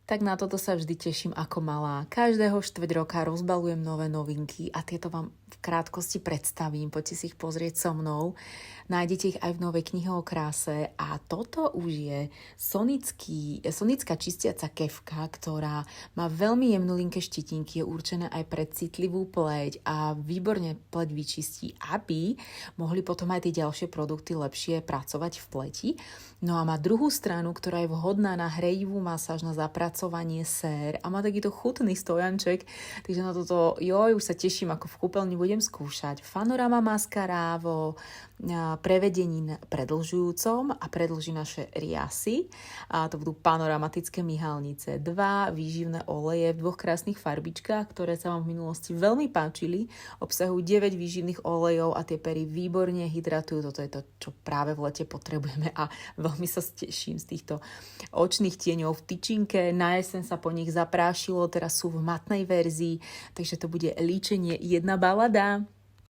Tak na toto sa vždy teším ako malá. Každého štvrť roka rozbalujem nové novinky a tieto vám v krátkosti predstavím. Poďte si ich pozrieť so mnou. Nájdete ich aj v novej knihe o kráse a toto už je sonická čistiaca kefka, ktorá má veľmi jemnulinké štitinky, je určená aj pre citlivú pleť a výborne pleť vyčistí, aby mohli potom aj tie ďalšie produkty lepšie pracovať v pleti. No a má druhú stranu, ktorá je vhodná na hrejivú masáž, na zapracovanie sér a má takýto chutný stojanček, takže na toto už sa teším, ako v kúpeľni budem skúšať. Fanorama maskara vo prevedení predlžujúcom a predlží naše riasy. A to budú panoramatické myhalnice. 2 výživné oleje v 2 krásnych farbičkách, ktoré sa vám v minulosti veľmi páčili. Obsahujú 9 výživných olejov a tie pery výborne hydratujú. Toto je to, čo práve v lete potrebujeme a veľmi sa teším z týchto očných tieňov v tyčinke. Na jeseň sa po nich zaprášilo, teraz sú v matnej verzii, takže to bude líčenie jedna balada.